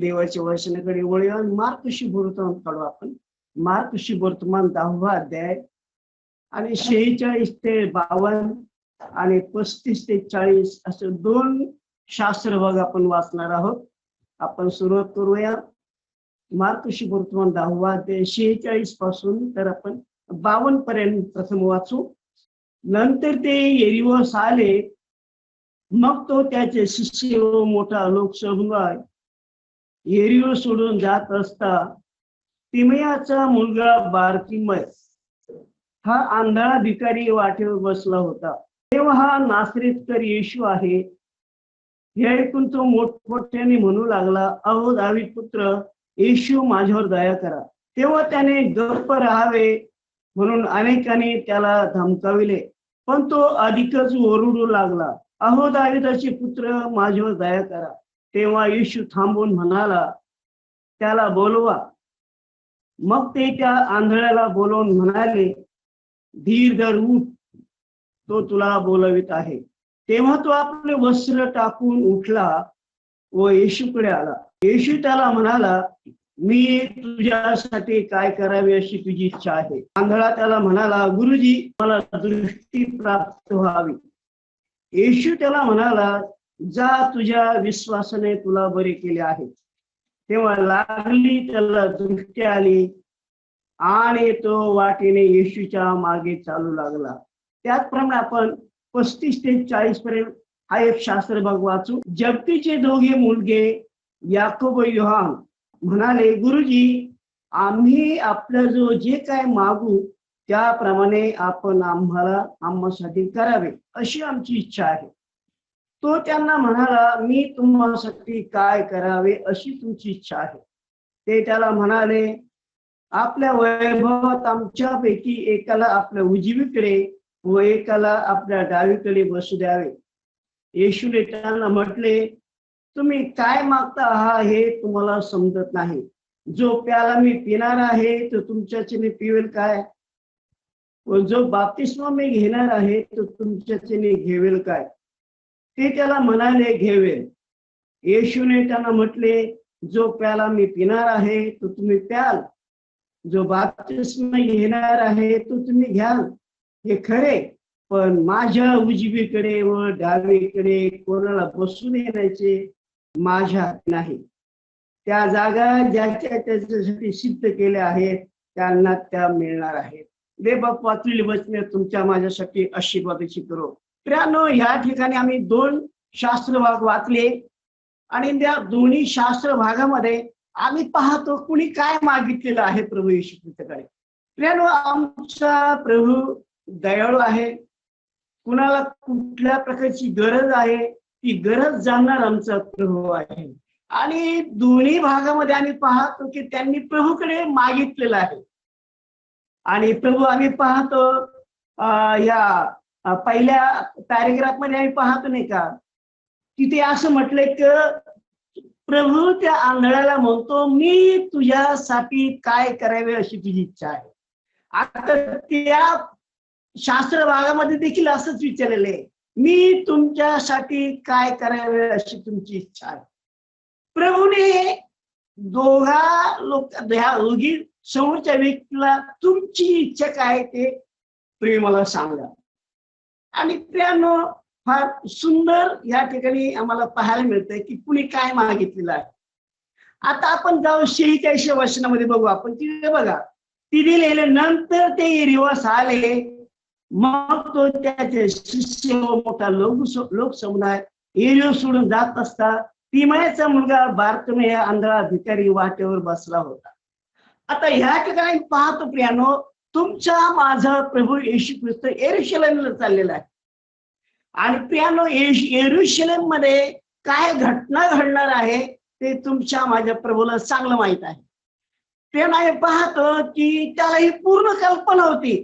देवाच्या वचनाकडे वळूया. मार्क शुभवर्तमान काढू आपण. मार्क शुभवर्तमान 10वा अध्याय आणि 46 ते 52 आणि 35 ते 40 असे 2 शास्त्र भाग आपण वाचणार आहोत. आपण सुरुवात करूया. मार्क शुभवर्तमान 10वा अध्याय 46 पासून तर आपण 52 पर्यंत प्रथम वाचू. नंतर ते यरीहोस आले. मग तो त्याचे शिष्य व मोठा लोकसमुदाय यरीहो सोडून जात असता तिमयाचा मुलगा बारतिमय हा आंधळा भिकारी वाटेवर बसला होता. तेव्हा हा नासरेतकर येशू आहे हे ऐकून तो मोठमोठ्याने म्हणू लागला, अहो दावीद पुत्र येशू माझ्यावर दया करा. तेव्हा त्याने गप्प राहावे म्हणून अनेकांनी त्याला धमकाविले, पण तो अधिकच ओरडू लागला, अहो दावीदाचे पुत्र माझ्यावर दया करा. तेव्हा येशू थांबून म्हणाला, त्याला बोलवा. मग ते त्या आंधळ्याला बोलवून म्हणाले, धीर धर, उठ, तो तुला बोलवित आहे. तेव्हा तो आपले वस्त्र टाकून उठला व येशूकडे आला. येशू त्याला म्हणाला, मी तुझ्यासाठी काय करावे अशी तुझी इच्छा आहे. आंधळा त्याला म्हणाला, गुरुजी मला दृष्टी प्राप्त व्हावी. येशू त्याला म्हणाला, जा, तुझ्या विश्वासाने तुला बरे केले आहे. तेव्हा लागली त्याला दृष्टी आली आणि तो वाटेने येशूच्या मागे चालू लागला. त्याचप्रमाणे आपण 35 ते 40 पर्यंत हा एक शास्त्र भाग वाचू. जब्तीचे दोघे मुलगे याकोब व योहान म्हणाले, गुरुजी आम्ही आपलं जो जे काय मागू त्याप्रमाणे आपण आम्हासाठी करावे अशी आमची इच्छा आहे. तो त्यांना म्हणाला, मी तुम्हासाठी काय करावे अशी तुमची इच्छा आहे. ते त्याला म्हणाले, आपल्या वैभवात आमच्यापैकी एकाला आपल्या उजवीकडे व एकाला आपल्या डावीकडे बसू द्यावे. येशूने त्यांना म्हटले, तुम्ही काय मागता आहात हे तुम्हाला समजत नाही. जो प्याला मी पिणार आहे तो तुमच्याच्याने पिवेल काय, व जो बाप्तिस्मा मी घेणार आहे तो तुमच्याच्याने घेवेल काय. ते त्याला म्हणाले, घेवेल. येशूने त्यांना म्हटले, जो प्याला मी पिणार आहे तो तुम्ही प्याल, जो बाप्तिस्मा घेणार आहे तो तुम्ही घ्याल, हे खरे. पण माझ्या उजवीकडे व डावीकडे कोणाला बसून येण्याचे माझ्या हाती नाही. त्या जागा ज्याच्या त्याच्यासाठी सिद्ध केल्या आहेत त्यांना त्या मिळणार आहेत. देवबाप वाचलेली वचने तुमच्या माझ्यासाठी आशीर्वादाची करो. प्रियानो, या ठिकाणी आम्ही 2 शास्त्र भाग वाचले आणि त्या दोन्ही शास्त्र भागामध्ये आम्ही पाहतो कुणी काय मागितलेलं आहे प्रभू येशू ख्रिस्ताकडे. प्रियानो, आमचा प्रभू दयाळू आहे. कुणाला कुठल्या प्रकारची गरज आहे ती गरज जाणणार आमचा प्रभू आहे. आणि दोन्ही भागामध्ये आम्ही पाहतो की त्यांनी प्रभूकडे मागितलेलं आहे. आणि प्रभू आम्ही पाहतो या पहिल्या पॅरेग्राफ मध्ये आम्ही पाहतो नाही का, तिथे असं म्हटलंय की प्रभू त्या आंधळ्याला म्हणतो, मी तुझ्यासाठी काय करावे अशी तुझी इच्छा आहे. आता त्या शास्त्र भागामध्ये देखील असंच विचारलेलं आहे, मी तुमच्यासाठी काय करावे अशी तुमची इच्छा आहे. प्रभूने दोघी समोरच्या व्यक्तीला तुमची इच्छा काय ते तुम्ही मला सांगा. आणि त्यानं फार सुंदर या ठिकाणी आम्हाला पाहायला मिळतंय की कुणी काय मागितलेलं आहे. आता आपण जाऊ 46 वचनामध्ये बघू. आपण तिथे बघा, तिथे लिहिले, नंतर ते यरीहोस आले. मग तो त्याचे शिष्य मोठा लोकसमुदाय यरीहो सोडून जात असता तिमयाचा मुलगा बारतिमय आंधळा भिकारी वाटेवर बसला होता. आता ह्या ठिकाणी पाहतो प्रियानो, तुमचा माझा प्रभू येशू ख्रिस्त यरूशलेमला चाललेला आहे. आणि प्रियानो, यरूशलेम मध्ये काय घटना घडणार आहे ते तुमच्या माझ्या प्रभूला चांगलं माहित आहे. प्रियानो, पाहतो की त्याला ही पूर्ण कल्पना होती.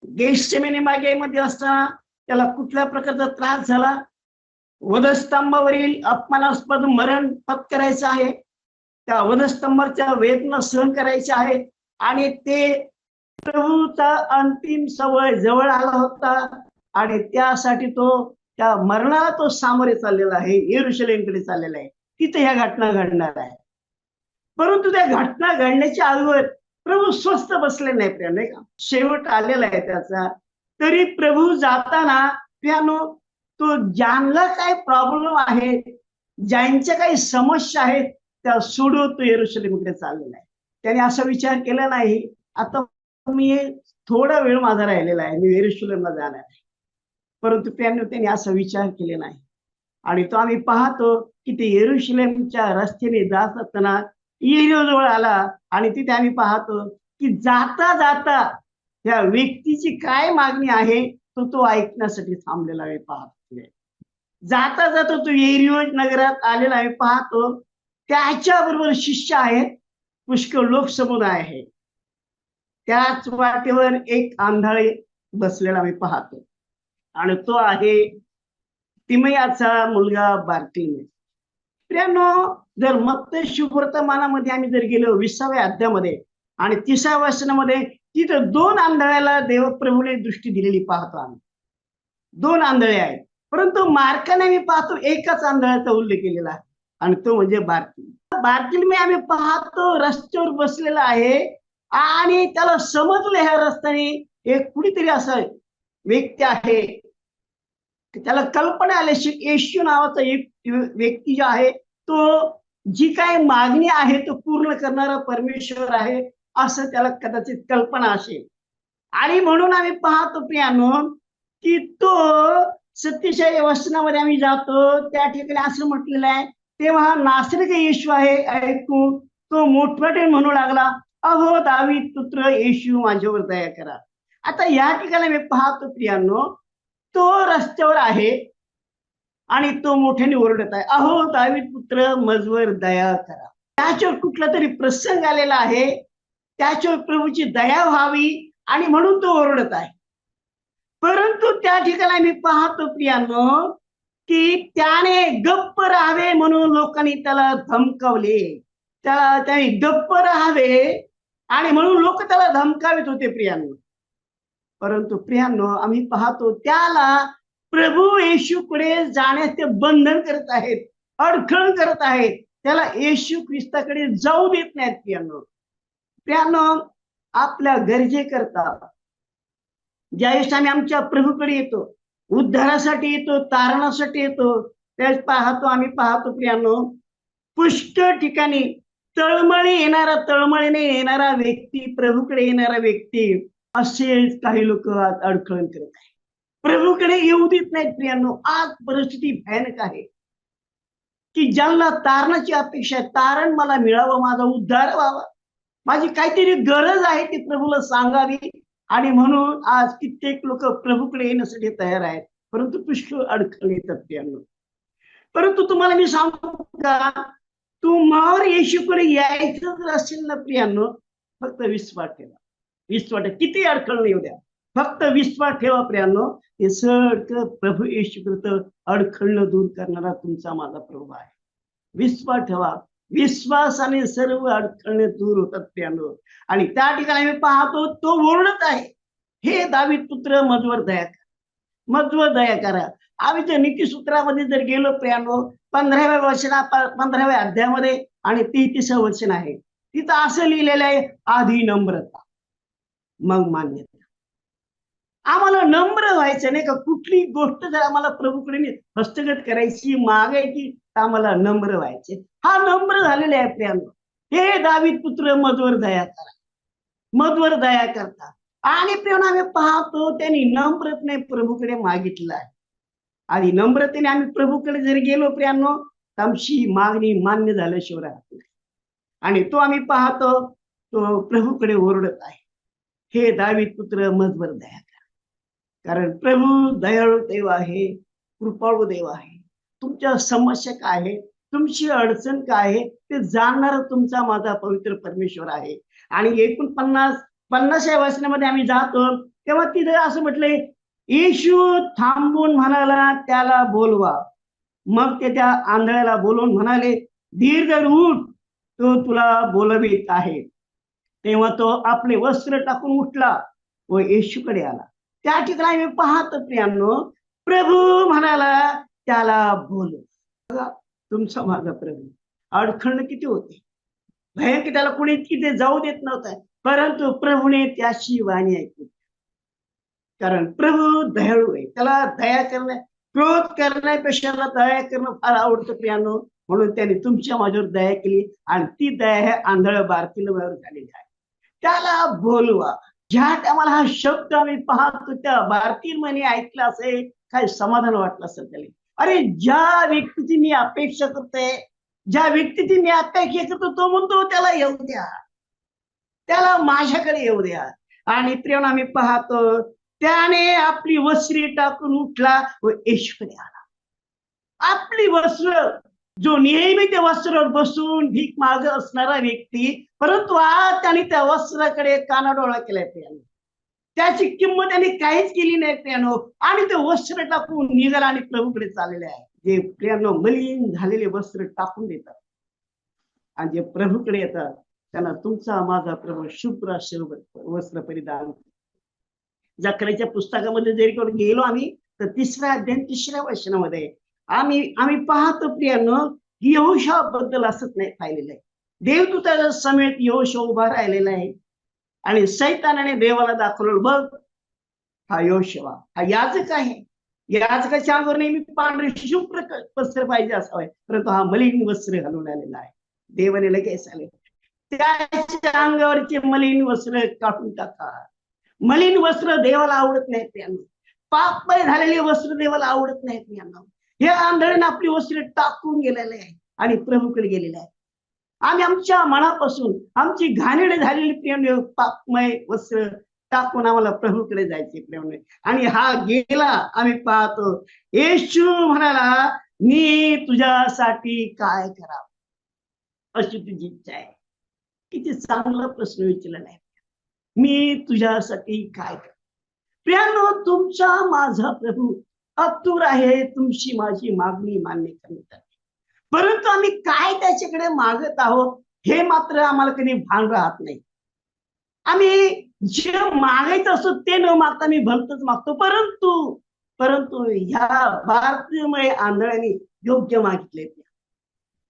गेशसेमने मागे मध्ये असताना त्याला कुठल्या प्रकारचा त्रास झाला, वधस्तंभावरील अपमानास्पद मरण पत्करायचं आहे, त्या वधस्तंभाच्या वेदना सहन करायच्या आहे. आणि ते प्रभूचा अंतिम सवय जवळ आला होता आणि त्यासाठी तो त्या मरणाला तो सामोरे चाललेला आहे, यरूशलेमकडे चाललेला आहे. तिथे ह्या घटना घडणार आहे. परंतु त्या घटना घडण्याच्या अगोदर प्रभू स्वस्थ बसले नाही प्रिया, नाही का? शेवट आलेला आहे त्याचा. तरी प्रभू जाताना प्रियानो, तो ज्यांना काय प्रॉब्लेम आहे, ज्यांच्या काही समस्या आहेत, त्या सोडून तो यरूशलेमकडे चाललेला आहे. त्याने असा विचार केला नाही आता मी थोडा वेळ माझा राहिलेला आहे, मी यरूशलेमला जाणार आहे. परंतु त्यांनी असा विचार केला नाही. आणि तो आम्ही पाहतो की ते यरूशलेमच्या रस्त्याने जात असताना येरिहो जवळ आला आणि तिथे आम्ही पाहतो की जाता जाता त्या व्यक्तीची काय मागणी आहे तो ऐकण्यासाठी थांबलेला आहे. पाहतो जाता जाता तो येरिहो नगरात आलेला आहे. पाहतो त्याच्याबरोबर शिष्य आहेत, पुष्कळ लोकसमुदाय आहे. त्याच वाटेवर एक आंधळे बसलेला आम्ही पाहतो आणि तो आहे तिमयाचा मुलगा बार्तिमेय. प्रियानो, जर मत्ती शुभवर्तमानामध्ये आम्ही जर गेलो 20व्या अध्यायामध्ये आणि 30व्या वचनामध्ये, तिथं 2 आंधळ्याला देवप्रभूने दृष्टी दिलेली पाहतो आम्ही. 2 आंधळे आहेत, परंतु मार्काने आम्ही पाहतो एकाच आंधळ्याचा उल्लेख केलेला आहे आणि तो म्हणजे बार्तिमेय. बार्तिमेय आम्ही पाहतो रस्त्यावर बसलेला आहे आणि त्याला समजलं ह्या रस्त्याने एक कुणीतरी असं व्यक्ती आहे, त्याला कल्पना आली येशू नावाचा एक व्यक्ती जो आहे तो जी काय मागणी आहे तो पूर्ण करणारा परमेश्वर आहे, असं त्याला कदाचित कल्पना असेल. आणि म्हणून आम्ही पाहतो प्रियानो की तो 37व्या वचनामध्ये आम्ही जातो, त्या ठिकाणी असं म्हटलेलं आहे, तेव्हा नासरीचा येशू आहे ऐकून तो मोठमोठे म्हणू लागला, अहो दावीद पुत्र येशू माझ्यावर दया करा. आता या ठिकाणी मी पाहतो प्रियानो, तो रस्त्यावर आहे आणि तो मोठ्याने ओरडत आहे, अहो दावीद पुत्र माझ्यावर दया करा. त्याच्यावर कुठला तरी प्रसंग आलेला आहे, त्याच्यावर प्रभूची दया व्हावी आणि म्हणून तो ओरडत आहे. परंतु त्या ठिकाणी आम्ही पाहतो प्रियानो की त्याने गप्प राहावे म्हणून लोकांनी त्याला धमकावले, त्याने गप्प राहावे आणि म्हणून लोक त्याला धमकावित होते प्रियानो. परंतु प्रियानो, आम्ही पाहतो त्याला प्रभू येशूकडे जाण्यास ते बंधन करत आहेत, अडखळ करत आहेत, त्याला येशू ख्रिस्ताकडे जाऊ देत नाहीत. प्रियानो, आपल्या गरजेकरता ज्यावेळेस आम्ही आमच्या प्रभूकडे येतो, उद्धारासाठी येतो, तारणासाठी येतो, त्यावेळेस आम्ही पाहतो प्रियानो, पुष्कळ ठिकाणी तळमळीने येणारा व्यक्ती, प्रभूकडे येणारा व्यक्ती, असे काही लोक अडखळण करत आहेत, प्रभूकडे येऊ देत नाहीत. प्रियानो, आज परिस्थिती भयानक आहे की ज्यांना तारणाची अपेक्षा आहे, तारण मला मिळावं, माझा उद्धार व्हावा, माझी काहीतरी गरज आहे ती प्रभूला सांगावी, आणि म्हणून आज कित्येक लोक प्रभूकडे येण्यासाठी तयार आहेत, परंतु पुष्कळ अडखळ येतात प्रियानो. परंतु तुम्हाला मी सांगतो का, तुम्हाला येशूकडे यायचं असेल ना प्रियानो, फक्त विश्वास ठेवा. विश्वास किती अडखळ येऊ द्या, फक्त विश्वास ठेवा प्रियानो. हे सगळं प्रभू येशू ख्रिस्त अडखळणं दूर करणारा तुमचा माझा प्रभू आहे. विश्वास ठेवा, विश्वासाने सर्व अडखळणे दूर होतात प्रियानो. आणि त्या ठिकाणी आम्ही पाहतो तो ओरडत आहे, हे दावीद पुत्र माझ्यावर दया करा, माझ्यावर दया करा. आम्ही जर नीतिसूत्रामध्ये जर गेलो प्रियानो, 15व्या अध्यायामध्ये आणि 33वं वचन आहे, तिथं असं लिहिलेलं आहे, आधी नम्रता मग मान्यता. आम्हाला नम्र व्हायचं, नाही का? कुठली गोष्ट जर आम्हाला प्रभूकडे हस्तगत करायची, मागायची, तर आम्हाला नम्र व्हायचे. हा नम्र झालेला आहे प्रियानो. हे दावीद पुत्र मधवर दया करा, मधवर दया करता. आणि प्रियानो, आम्ही पाहतो त्यांनी नम्रतेने प्रभूकडे मागितलं आहे. आणि नम्रतेने आम्ही प्रभूकडे जर गेलो प्रियानो, तर आमची मागणी मान्य झाल्याशिवाय राहत नाही. आणि तो आम्ही पाहतो तो प्रभूकडे ओरडत आहे, हे दावीद पुत्र मधवर दया करा. कारण प्रभू दयाळू देव आहे, कृपाळू देव आहे. तुमच्या समस्या काय आहे, तुमची अडचण काय आहे, ते जाणणारा तुमचा माझा पवित्र परमेश्वर आहे. आणि 49व्या वचनामध्ये आम्ही जातो, तेव्हा तिथे असं म्हटलंय, येशू थांबून म्हणाला, त्याला बोलवा. मग ते त्या आंधळ्याला बोलवून म्हणाले, धीर धर, उठ, तो तुला बोलवीत आहे. तेव्हा तो आपले वस्त्र टाकून उठला व येशूकडे आला. त्या ठिकाणी मी पाहतो प्रियानो, प्रभू म्हणाला त्याला बोलव. तुमचा माझा प्रभू. अडखळणं किती होते, भयंकर त्याला कोणी तिथे जाऊ देत नव्हतं, परंतु प्रभूने त्याची वाणी ऐकली. कारण प्रभू दयाळू आहे, त्याला दया करणं, क्रोध करण्यापेक्षा दया करणं फार आवडतं प्रियानो. म्हणून त्याने तुमच्या माझ्यावर दया केली आणि ती दया हे आंधळ बारकिलवर झालेली आहे. त्याला बोलवा. ज्या टायमाला हा शब्द आम्ही पाहतो त्या बारकिलमाने ऐकला असेल, काय समाधान वाटलं असेल त्याला. अरे ज्या व्यक्तीची मी अपेक्षा करतोय, ज्या व्यक्तीची मी अपेक्षा करतो, तो म्हणतो त्याला येऊ द्या, त्याला माझ्याकडे येऊ द्या. आणि प्रियानो आम्ही पाहतो त्याने आपली वस्त्रे टाकून उठला व येशूकडे आला. आपली वस्त्र, जो नेहमी त्या वस्त्रावर बसून भीक मागत असणारा व्यक्ती, परंतु आज त्याने त्या वस्त्राकडे कानाडोळा केलाय प्रियानो. त्याची किंमत त्याने काहीच केली नाही प्रियानो, आणि ते वस्त्र टाकून निघाला आणि प्रभूकडे चाललेले आहे. जे प्रियानो मलिन झालेले वस्त्र टाकून देतात आणि जे प्रभूकडे येतात त्यांना तुमचा माझा प्रभू शुभ्र वस्त्र परिधान. जकरियाच्या पुस्तकामध्ये जरी गेलो आम्ही तर 3रा अध्याय 3ऱ्या वचनामध्ये आम्ही पाहतो प्रियानो, यहोशुआ बद्दल असंच नाही पाहिलेलं आहे. देवदूताच्या समेत यहोशुआ उभा राहिलेला आहे आणि सैतानाने देवाला दाखवलं, बघ हा यहोशुआ, हा याजक आहे, याजकाच्या अंगावर नेहमी पांढरे शुभ्र वस्त्र पाहिजे असावे, परंतु हा मलिन वस्त्र घालून आलेला आहे. देवाने लगेच आले, त्याच्या अंगावरचे मलिन वस्त्र काढून टाका. मलिन वस्त्र देवाला आवडत नाहीत प्रियानो, पापमय झालेले वस्त्र देवाला आवडत नाहीत प्रियानो. हे आंधळीने आपली वस्त्र टाकून गेलेले आहे आणि प्रभूकडे गेलेले आहे. आम्ही आमच्या मनापासून आमची घाणेरडी झालेली प्रियानो पापमय वस्त्र टाकून आम्हाला प्रभूकडे जायचे प्रियानो. आणि हा गेला, आम्ही पाहतो येशू म्हणाला, मी तुझ्यासाठी काय करावं अशी तुझी इच्छा आहे. किती चांगला प्रश्न विचारला आहे. मी तुझ्यासाठी काय कर. प्रियानो, तुमचा माझा प्रभू आतुर आहे तुमची माझी मागणी मान्य करण्यासाठी, परंतु आम्ही काय त्याच्याकडे मागत आहोत हे मात्र आम्हाला कधी भान राहत नाही. आम्ही जे मागायचं असतो ते न मागता मी भलतच मागतो, परंतु ह्या भारतीय आंधळ्यांनी योग्य मागितले,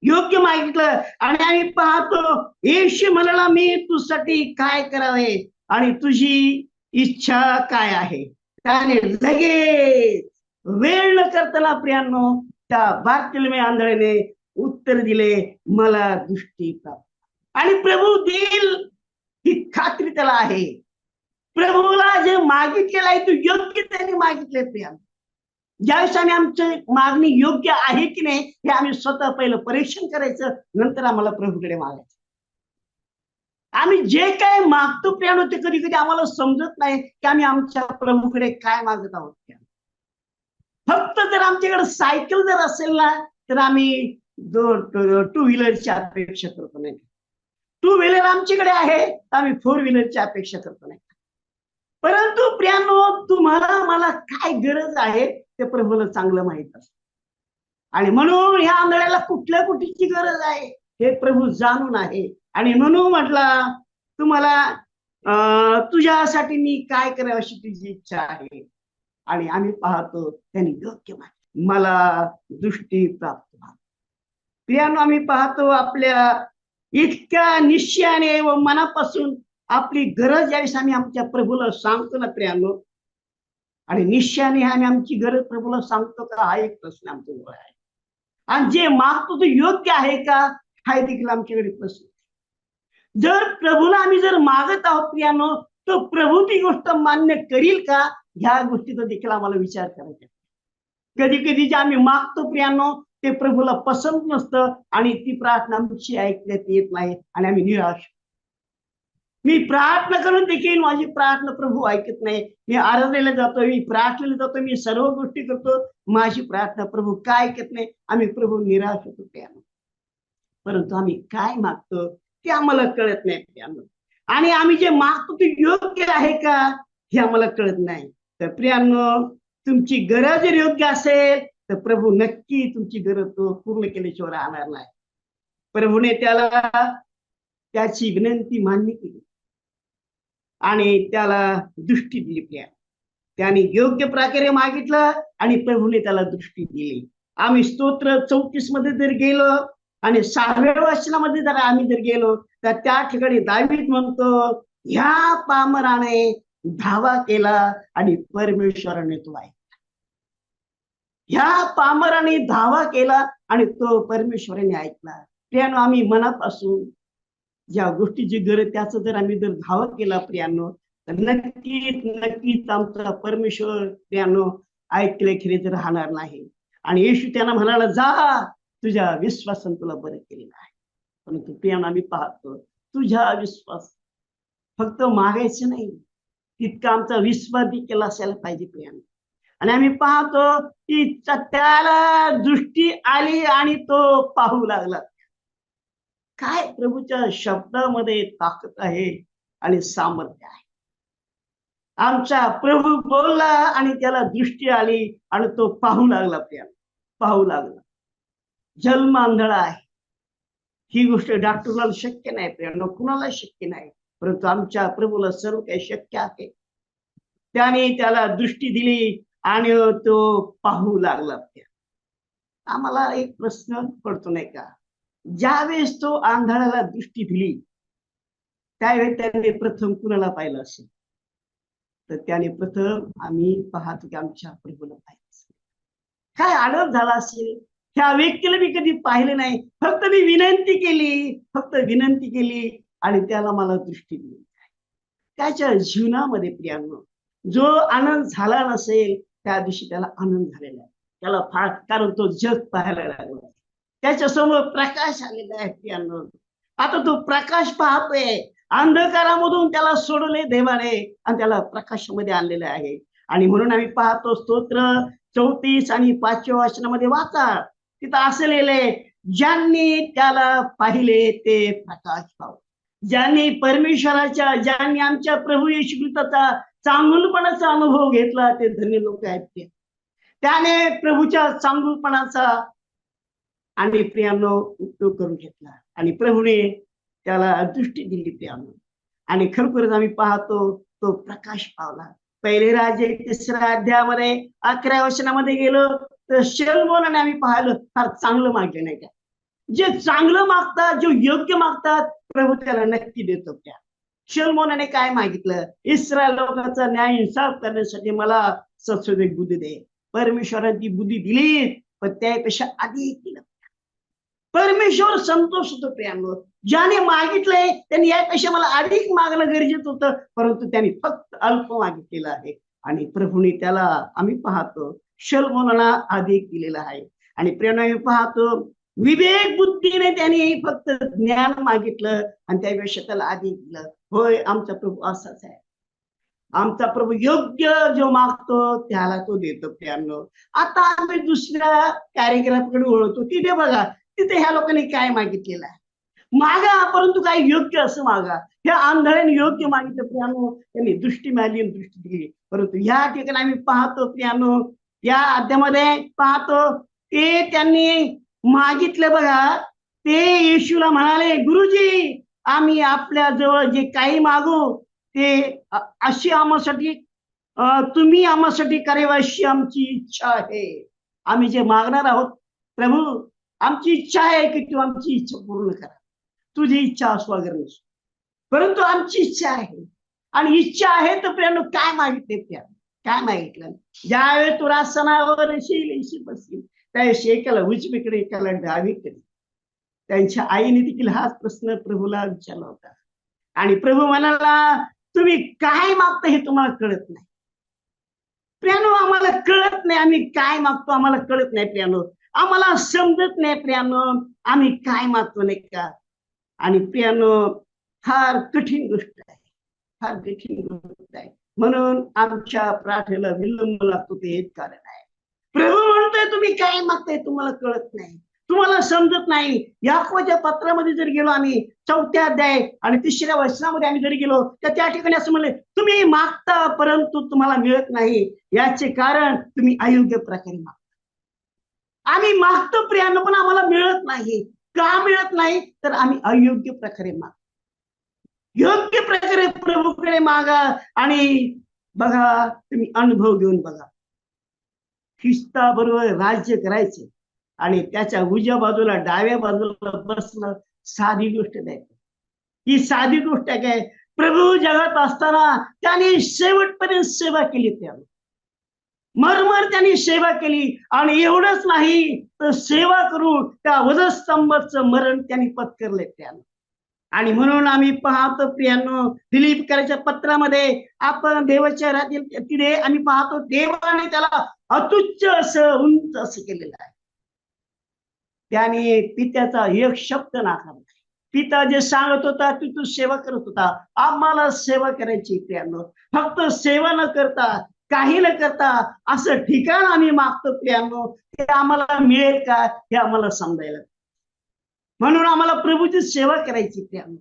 योग्य मागितलं. आणि आम्ही पाहतो येशू म्हणाला, मी तुझ्यासाठी काय करावे आणि तुझी इच्छा काय आहे. त्याने लगेच वेळ न करताना प्रियांनो त्या बारतिमेय आंधळ्याने उत्तर दिले, मला दृष्टी प्राप्त. आणि प्रभू देईल ही खात्री त्याला आहे. प्रभूला जे मागितलेलं आहे तू योग्य त्याने मागितले प्रियांनो. ज्यावेळेस आम्ही आमची मागणी योग्य आहे की नाही हे आम्ही स्वतः पहिलं परीक्षण करायचं, नंतर आम्हाला प्रभूकडे मागायचं. आम्ही जे काय मागतो प्रियानो ते कधी कधी आम्हाला समजत नाही की आम्ही आमच्या प्रभूकडे काय मागत आहोत. फक्त जर आमच्याकडे सायकल जर असेल ना तर आम्ही 2 व्हीलरची अपेक्षा करतो नाही. 2 व्हीलर आमच्याकडे आहे तर आम्ही 4 व्हीलरची अपेक्षा करतो नाही. परंतु प्रियानो, तुम्हाला मला काय गरज आहे ते प्रभूला चांगलं माहित असतं. आणि म्हणून ह्या आंधळ्याला कुठल्या कुठची गरज आहे हे प्रभू जाणून आहे. आणि म्हणून म्हटला, तुम्हाला तुझ्यासाठी मी काय करावं अशी तुझी इच्छा आहे. आणि आम्ही पाहतो त्यांनी योग्य माहिती, मला दृष्टी प्राप्त व्हा. प्रियानो, आम्ही पाहतो आपल्या इतक्या निश्चयाने व मनापासून आपली गरज ज्यावेळेस आम्ही आमच्या प्रभूला सांगतो ना प्रियानो, आणि निश्चयाने आम्ही आमची गरज प्रभूला सांगतो का हा एक प्रश्न आमच्याजवळ आहे. आणि जे मागतो तो योग्य आहे का हा देखील आमच्याकडे प्रश्न. जर प्रभूला आम्ही जर मागत आहोत प्रियानो, तो प्रभू ती गोष्ट मान्य करील का ह्या गोष्टीचा देखील आम्हाला विचार करायचा. कधी कधी जे आम्ही मागतो प्रियानो ते प्रभूला पसंत नसतं आणि ती प्रार्थना आमची ऐकण्यात येत नाही आणि आम्ही निराश. मी प्रार्थना करून देखील माझी प्रार्थना प्रभू ऐकत नाही. मी आराधनेला जातो, मी प्रार्थनेला जातो, मी सर्व गोष्टी करतो, माझी प्रार्थना प्रभू काय ऐकत नाही. आम्ही प्रभू निराश होतो प्रियानो. परंतु आम्ही काय मागतो ते आम्हाला कळत नाही प्रियानो. आणि आम्ही जे मागतो ते योग्य आहे का हे आम्हाला कळत नाही. तर प्रियानो, तुमची गरज जर योग्य असेल तर प्रभू नक्की तुमची गरज तो पूर्ण केल्याशिवाय राहणार नाही. प्रभूने त्याला त्याची विनंती मान्य केली आणि त्याला दृष्टी दिली. त्याने योग्य प्रकारे मागितलं आणि प्रभूने त्याला दृष्टी दिली. आम्ही स्तोत्र 34 मध्ये जर गेलो आणि 6व्या वचनामध्ये जर आम्ही जर गेलो तर त्या ठिकाणी दावीद म्हणतो, ह्या पामराने धावा केला आणि परमेश्वराने तो ऐकला. ह्या पामराने धावा केला आणि तो परमेश्वराने ऐकला. प्रियानो, आम्ही मनापासून ज्या गोष्टीची गरज त्याचं जर आम्ही जर धावा केला प्रियानो, तर नक्कीच नक्कीच आमचा परमेश्वर प्रियानो ऐकल्याखेरीज राहणार नाही. आणि येशू त्यांना म्हणाला, जा, तुझ्या विश्वासाने तुला बरं केलेलं आहे. परंतु प्रियानो, आम्ही पाहतो तुझ्या विश्वास फक्त मागायचं नाही, तितका आमचा विश्वास देखील असायला पाहिजे प्रियानो. आणि आम्ही पाहतो की त्याला दृष्टी आली आणि तो पाहू लागला. काय प्रभूच्या शब्दामध्ये ताकद आहे आणि सामर्थ्य आहे. आमचा प्रभू बोलला आणि त्याला दृष्टी आली आणि तो पाहू लागला प्रियानो, पाहू लागला. जन्म आंधळा आहे, ही गोष्ट डॉक्टरला शक्य नाही प्रियानो, कुणाला शक्य नाही, परंतु आमच्या प्रभूला सर्व काही शक्य आहे. त्याने त्याला दृष्टी दिली आणि तो पाहू लागला. आम्हाला एक प्रश्न पडतो नाही का, ज्यावेळेस तो आंधळाला दृष्टी दिली त्यावेळेस त्याने प्रथम कुणाला पाहिलं असेल, तर त्याने प्रथम आम्ही पाहतो की आमच्या प्रभूला पाहिलं असेल. काय आनंद झाला असेल, ह्या व्यक्तीला मी कधी पाहिलं नाही, फक्त मी विनंती केली आणि त्याला मला दृष्टी दिली. त्याच्या जीवनामध्ये प्रियांनो जो आनंद झाला नसेल त्या दिवशी त्याला आनंद झालेला आहे. त्याला फार, कारण तो जग पाहायला लागला, त्याच्यासमोर प्रकाश आलेला आहे प्रियांनो. आता तो प्रकाश पाहतोय, अंधकारामधून त्याला सोडले देवाने आणि त्याला प्रकाशामध्ये आणलेले आहे. आणि म्हणून आम्ही पाहतो स्तोत्र 34 आणि 5व्या वचनामध्ये वाचा, तिथं असं लिहिलंय, ज्यांनी त्याला पाहिले ते प्रकाश पाहू. ज्यांनी परमेश्वराच्या, ज्यांनी आमच्या प्रभू येशू ख्रिस्ताचा चांगुलपणाचा अनुभव घेतला ते धन्य लोक आहेत. त्याने प्रभूच्या चांगुलपणाचा आणि प्रियांनो उपयोग करून घेतला आणि प्रभूने त्याला दृष्टी दिली प्रियांनो. आणि खरोखरच आम्ही पाहतो तो प्रकाश पावला. पहिले राजे 3ऱ्या अध्यायामध्ये 11व्या वचनामध्ये गेलो तर शलोमोनाने आम्ही पाहिलं फार चांगलं मागले नाही का. जे चांगलं मागतात, जे योग्य मागतात, प्रभू त्याला नक्की देतो. त्या शलोमोनाने काय मागितलं, इस्रायल लोकांचा न्याय इंसाफ करण्यासाठी मला सत्सुदेक बुद्धी दे. परमेश्वराने ती बुद्धी दिली, पण त्यापेक्षा अधिक दिलं. परमेश्वर संतोष होतो प्रियांनो. ज्याने मागितलंय त्यांनी यापेक्षा मला अधिक मागणं गरजेचं होतं, परंतु त्यांनी फक्त अल्प मागितलेलं आहे आणि प्रभूने त्याला आम्ही पाहतो शलोमोनाला अधिक दिलेलं आहे. आणि प्रियांनो आम्ही पाहतो विवेक बुद्धीने त्यांनी फक्त ज्ञान मागितलं आणि त्यापेक्षा त्याला अधिक दिलं. होय, आमचा प्रभू असाच आहे. आमचा प्रभू योग्य जो मागतो त्याला तो देतो प्रियांनो. आता आम्ही दुसऱ्या पॅरेग्राफकडे वळतो, तिथे बघा, तिथे ह्या लोकांनी काय मागितलेलं आहे. मागा, परंतु काय योग्य असं मागा. ह्या आंधळ्याने योग्य मागितलं प्रियांनो, त्यांनी दृष्टी मिळाली आणि दृष्टी दिली. परंतु ह्या ठिकाणी आम्ही पाहतो प्रियांनो, या अध्यायामध्ये पाहतो ते त्यांनी मागितलं बघा, ते येशूला म्हणाले, गुरुजी, आम्ही आपल्या जवळ जे काही मागू ते अशी आम्हासाठी तुम्ही आम्हासाठी करावे अशी आमची इच्छा आहे. आम्ही जे मागणार आहोत प्रभू, आमची इच्छा आहे की तू आमची इच्छा पूर्ण करा. तुझी इच्छा असो वगैरे नसो, परंतु आमची इच्छा आहे. आणि इच्छा आहे तर प्रियांनो काय मागितले, त्या काय मागितलं. ज्यावेळेस तू राजसनावर येशील बसशील त्यावेळेस एकाला उजवीकडे एकाला डावीकडे. त्यांच्या आईने देखील हाच प्रश्न प्रभूला विचारला होता आणि प्रभू म्हणाला, तुम्ही काय मागता हे तुम्हाला कळत नाही. प्रियांनो, आम्हाला कळत नाही आम्ही काय मागतो, आम्हाला कळत नाही प्रियांनो, आम्हाला समजत नाही प्रियांनो आम्ही काय मागतो नाही का. आणि प्रियांनो फार कठीण गोष्ट आहे, फार कठीण गोष्ट आहे. म्हणून आमच्या प्रार्थनेला विलंब लागतो ते एक कारण आहे. प्रभू म्हणतोय तुम्ही काय मागताय तुम्हाला कळत नाही, तुम्हाला समजत नाही. याकोबाच्या पत्रामध्ये जर गेलो आम्ही 4थ्या अध्याय आणि 3ऱ्या वचनामध्ये आम्ही जरी गेलो तर त्या ठिकाणी असं म्हणले, तुम्ही मागता परंतु तुम्हाला मिळत नाही, याचे कारण तुम्ही अयोग्य प्रकारे मागता. आम्ही मागतो प्रियांनो पण आम्हाला मिळत नाही. का मिळत नाही, तर आम्ही अयोग्य प्रकारे मागतो. योग्य प्रकारे प्रभूकडे मागा आणि बघा, तुम्ही अनुभव घेऊन बघा. ख्रिस्ता बरोबर राज्य करायचे आणि त्याच्या उजव्या बाजूला डाव्या बाजूला बसणं साधी गोष्ट नाही. ही साधी गोष्ट आहे काय? प्रभू जगात असताना त्याने शेवटपर्यंत सेवा केली, त्याने मरमर त्यांनी सेवा केली. आणि एवढंच नाही तर सेवा करून त्या वधस्तंभाचं मरण त्यांनी पत्करले त्यानं. आणि म्हणून आम्ही पाहतो प्रियांनो, फिलिपकराच्या पत्रामध्ये आपण देवाच्या राज्यात तिथे आम्ही पाहतो देवाने त्याला अतुच्च असं उंच असं केलेलं आहे. त्याने पित्याचा एक शब्द नाकारला. पिता जे सांगत होता तू सेवा करत होता, आम्हाला सेवा करायची प्रियांनो. फक्त सेवा न करता, काही न करता असं ठिकाण आम्ही मागतो प्रियांनो, ते आम्हाला मिळेल का हे आम्हाला समजायला. म्हणून आम्हाला प्रभूची सेवा करायची प्रियांनो.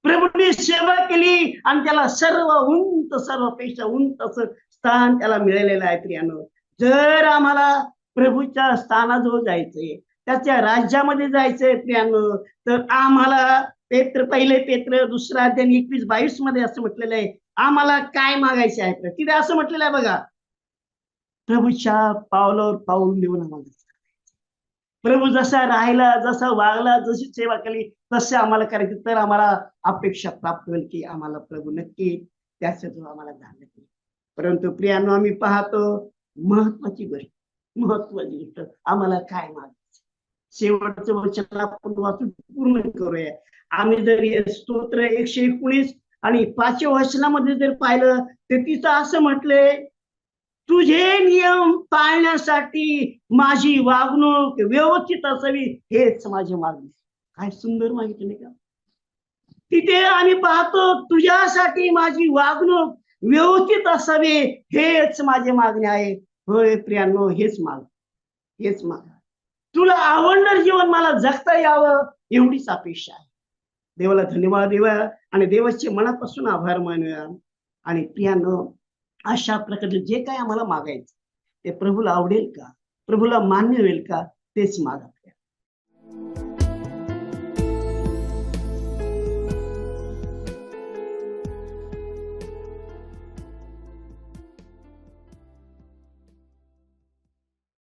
प्रभूने सेवा केली आणि त्याला सर्वपेक्षा उंच असं स्थान त्याला मिळालेलं आहे प्रियांनो. जर आम्हाला प्रभूच्या स्थानाजवळ जायचंय, त्याच्या राज्यामध्ये जायचंय प्रियांनो, तर आम्हाला पहिले पेत्र 2 अध्याय 21-22 मध्ये असं म्हटलेलं आहे, आम्हाला काय मागायचे आहे. तिथे असं म्हटलेलं आहे बघा, प्रभूच्या पावलावर पाऊल देऊन आम्हाला प्रभू जसा राहिला, जसा वागला, जशी सेवा केली तसे आम्हाला करायची, तर आम्हाला अपेक्षा प्राप्त होईल की आम्हाला प्रभू नक्की त्याच्यातून आम्हाला दान देईल. परंतु प्रियांनो, आम्ही पाहतो महत्वाची गोष्ट आम्हाला काय मागायचं. शेवटचं वचन आपण वाचून पूर्ण करूया. आम्ही जर स्तोत्र 119 आणि 5व्या वचनामध्ये जर पाहिलं तर तिथं असं म्हटलंय, तुझे नियम पाळण्यासाठी माझी वागणूक व्यवस्थित असावी हेच माझी मागणी. काय सुंदर माहिती नाही का? तिथे आम्ही पाहतो तुझ्यासाठी माझी वागणूक व्यवस्थित असावी हेच माझी मागणी आहे. होय प्रियांनो, हेच माग. तुला आवडणार जीवन मला जगता यावं एवढीच अपेक्षा आहे. देवाला धन्यवाद देवा आणि देवाचे मनापासून आभार मानूया. आणि प्रियांनो, अशा प्रकारे जे काय आम्हाला मागायचं ते प्रभूला आवडेल का, प्रभूला मान्य होईल का, तेच मागा.